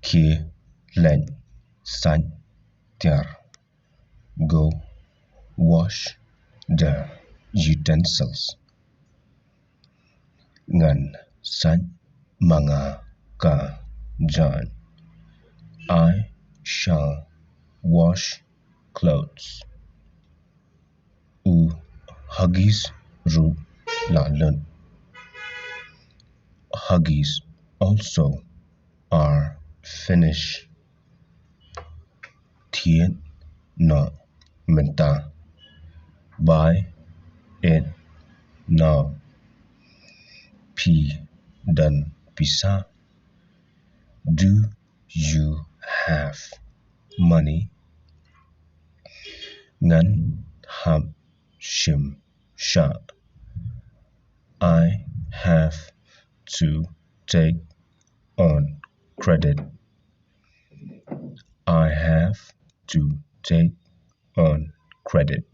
Kia lệnh sanh tiar. Go wash the utensils. Ngân sanh mga ka dyan. I shall wash clothes. U huggies ru la lun. Huggies also are Finnish. Tien na menta. Buy it now. P dan pisa. Do you have money? Ngan hab shim, shah. I have to take on credit. I have to take on credit.